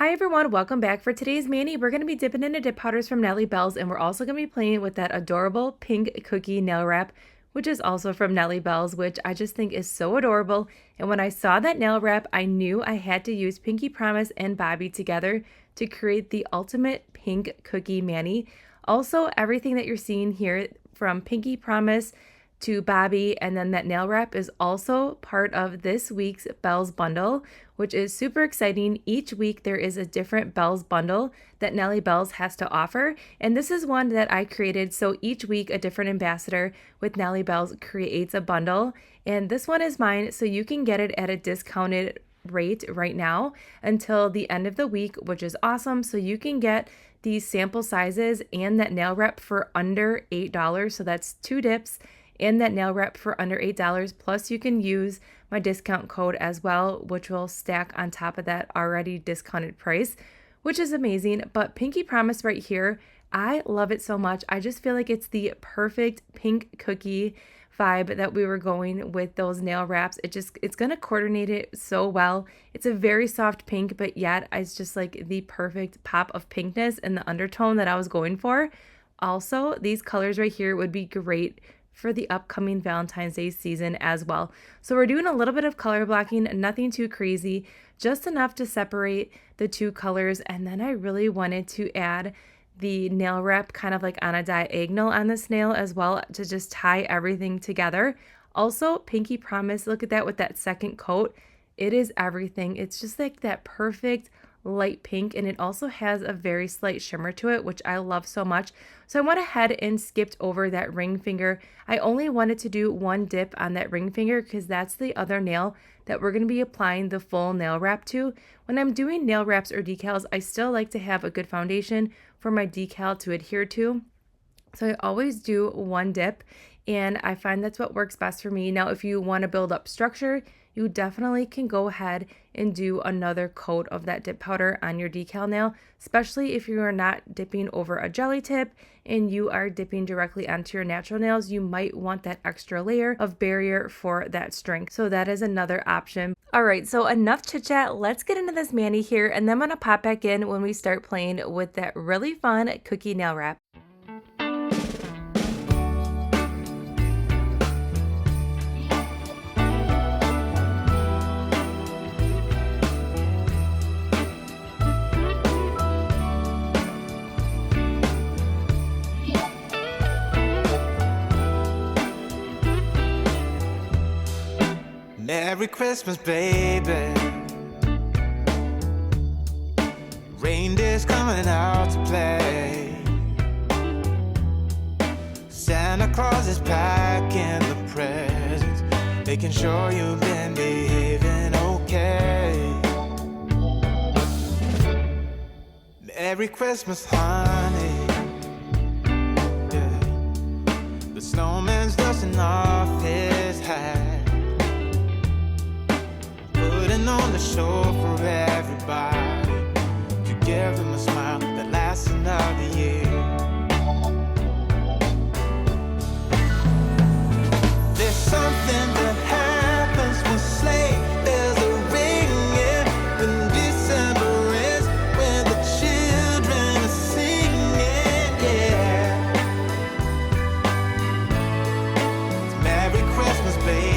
Hi everyone, welcome back. For today's mani, we're going to be dipping into dip powders from Nellie Bells, and we're also going to be playing with that adorable pink cookie nail wrap, which is also from Nellie Bells, which I just think is so adorable. And when I saw that nail wrap, I knew I had to use Pinky Promise and Bobbie together to create the ultimate pink cookie mani. Also, everything that you're seeing here from Pinky Promise to Bobbie and then that nail wrap is also part of this week's Bells bundle, which is super exciting. Each week there is a different Bells bundle that Nellie Bells has to offer, and this is one that I created. So each week a different ambassador with Nellie Bells creates a bundle, and this one is mine, so you can get it at a discounted rate right now until the end of the week, which is awesome. So you can get these sample sizes and that nail wrap for under $8. So that's 2 dips and that nail wrap for under $8. Plus you can use my discount code as well, which will stack on top of that already discounted price, which is amazing. But Pinky Promise right here, I love it so much. I just feel like it's the perfect pink cookie vibe that we were going with those nail wraps. It's going to coordinate it so well. It's a very soft pink, but yet it's just like the perfect pop of pinkness and the undertone that I was going for. Also, these colors right here would be great for the upcoming Valentine's Day season as well. So we're doing a little bit of color blocking, nothing too crazy, just enough to separate the 2 colors. And then I really wanted to add the nail wrap kind of like on a diagonal on this nail as well to just tie everything together. Also, Pinky Promise, look at that with that second coat. It is everything. It's just like that perfect light pink, and it also has a very slight shimmer to it, which I love so much. So I went ahead and skipped over that ring finger. I only wanted to do 1 dip on that ring finger because that's the other nail that we're going to be applying the full nail wrap to. When I'm doing nail wraps or decals, I still like to have a good foundation for my decal to adhere to. So I always do 1 dip, and I find that's what works best for me. Now, if you want to build up structure, you definitely can go ahead and do another coat of that dip powder on your decal nail, especially if you are not dipping over a jelly tip and you are dipping directly onto your natural nails. You might want that extra layer of barrier for that strength. So that is another option. All right, so enough chit chat. Let's get into this mani here, and then I'm gonna pop back in when we start playing with that really fun cookie nail wrap. Merry Christmas, baby. Reindeer's coming out to play. Santa Claus is packing the presents, making sure you've been behaving okay. Merry Christmas, honey. Yeah. The snowman's dusting off his hat, on the show for everybody, to give them a smile that lasts another year. There's something that happens when sleigh bells are ringing, when December ends, when the children are singing, yeah. It's Merry Christmas, baby.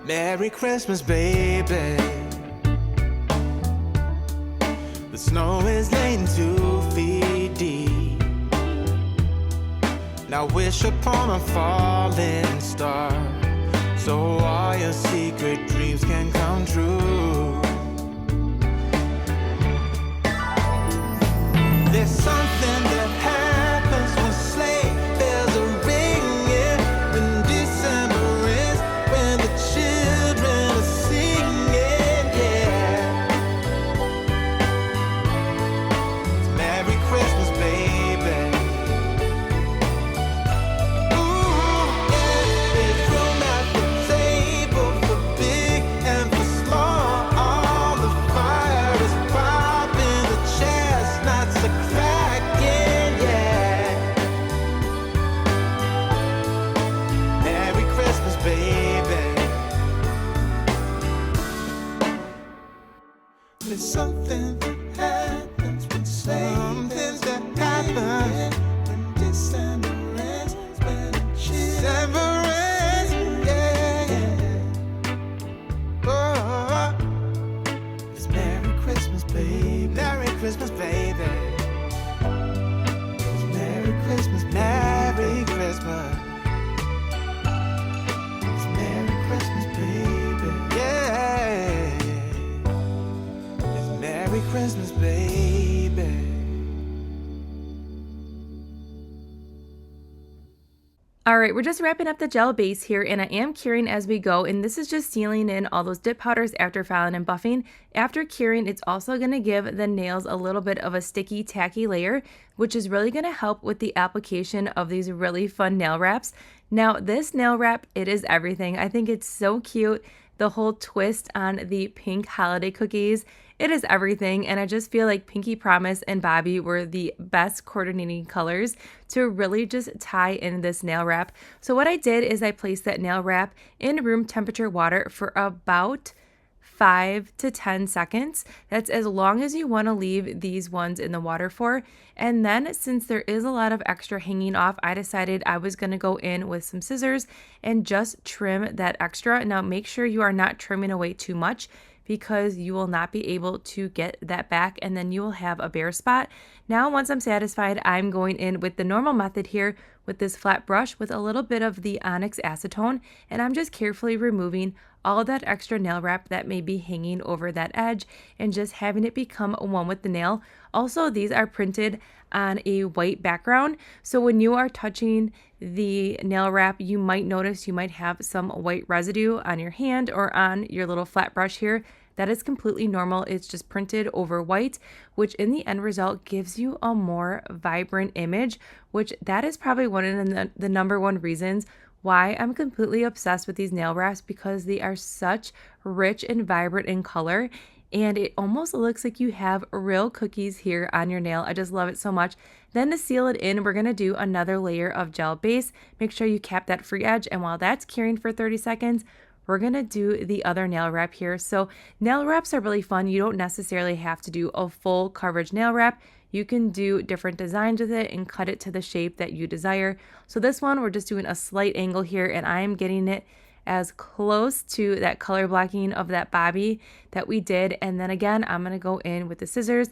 Merry Christmas, baby. The snow is laying 2 feet deep. Now wish upon a falling star, so all your secret dreams can come true. There's something that happens when sleigh bells are ringing, when December ends, when the children are singing, yeah. It's Merry Christmas, baby. Ooh. Christmas, baby. Merry Christmas, Merry Christmas. It's Merry Christmas, baby. Yeah. It's Merry Christmas, baby. All right, we're just wrapping up the gel base here, and I am curing as we go, and this is just sealing in all those dip powders after filing and buffing. After curing, it's also going to give the nails a little bit of a sticky, tacky layer, which is really going to help with the application of these really fun nail wraps. Now, this nail wrap, it is everything. I think it's so cute. The whole twist on the pink holiday cookies. It is everything, and I just feel like Pinky Promise and Bobbie were the best coordinating colors to really just tie in this nail wrap. So what I did is I placed that nail wrap in room temperature water for about 5 to 10 seconds. That's as long as you want to leave these ones in the water for. And then since there is a lot of extra hanging off, I decided I was going to go in with some scissors and just trim that extra. Now make sure you are not trimming away too much, because you will not be able to get that back, and then you will have a bare spot. Now, once I'm satisfied, I'm going in with the normal method here with this flat brush with a little bit of the Onyx Acetone, and I'm just carefully removing all of that extra nail wrap that may be hanging over that edge and just having it become one with the nail. Also, these are printed on a white background, so when you are touching the nail wrap, you might notice you might have some white residue on your hand or on your little flat brush here. That is completely normal. It's just printed over white, which in the end result gives you a more vibrant image, which that is probably one of the number one reasons why I'm completely obsessed with these nail wraps, because they are such rich and vibrant in color, and it almost looks like you have real cookies here on your nail. I just love it so much. Then to seal it in, we're going to do another layer of gel base. Make sure you cap that free edge, and while that's curing for 30 seconds, we're going to do the other nail wrap here. So nail wraps are really fun. You don't necessarily have to do a full coverage nail wrap. You can do different designs with it and cut it to the shape that you desire. So this one, we're just doing a slight angle here, and I am getting it as close to that color blocking of that Bobbie that we did. And then again, I'm going to go in with the scissors.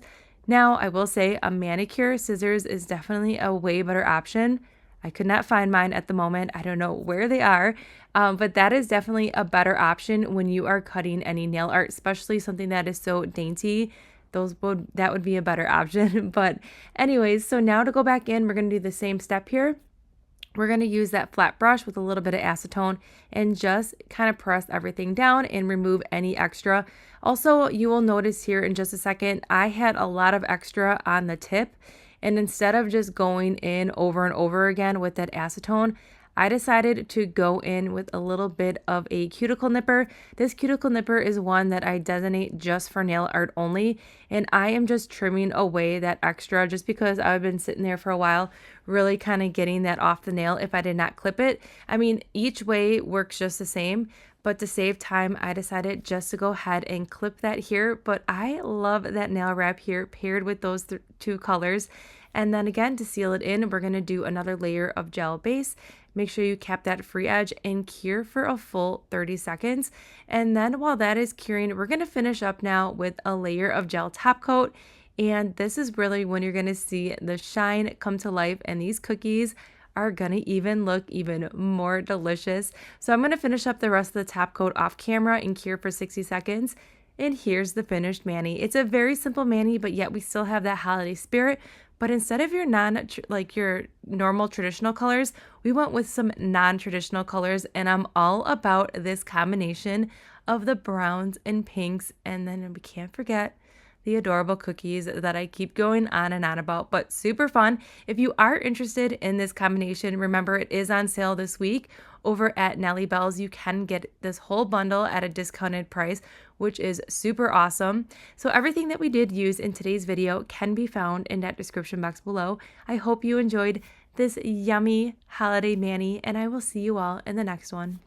Now, I will say a manicure scissors is definitely a way better option. I could not find mine at the moment. I don't know where they are, but that is definitely a better option when you are cutting any nail art, especially something that is so dainty. That would be a better option. But anyways, so now to go back in, we're going to do the same step here. We're going to use that flat brush with a little bit of acetone and just kind of press everything down and remove any extra. Also, you will notice here in just a second, I had a lot of extra on the tip. And instead of just going in over and over again with that acetone, I decided to go in with a little bit of a cuticle nipper. This cuticle nipper is one that I designate just for nail art only, and I am just trimming away that extra just because I've been sitting there for a while, really kind of getting that off the nail if I did not clip it. I mean, each way works just the same, but to save time, I decided just to go ahead and clip that here. But I love that nail wrap here paired with those two colors. And then again, to seal it in, we're going to do another layer of gel base. Make sure you cap that free edge and cure for a full 30 seconds. And then while that is curing, we're going to finish up now with a layer of gel top coat. And this is really when you're going to see the shine come to life, and these cookies are going to even look even more delicious. So I'm going to finish up the rest of the top coat off camera and cure for 60 seconds. And here's the finished mani. It's a very simple mani, but yet we still have that holiday spirit. But instead of your your normal traditional colors, we went with some non-traditional colors, and I'm all about this combination of the browns and pinks, and then we can't forget the adorable cookies that I keep going on and on about, but super fun. If you are interested in this combination, remember it is on sale this week over at Nellie Bells. You can get this whole bundle at a discounted price, which is super awesome. So everything that we did use in today's video can be found in that description box below. I hope you enjoyed this yummy holiday mani, and I will see you all in the next one.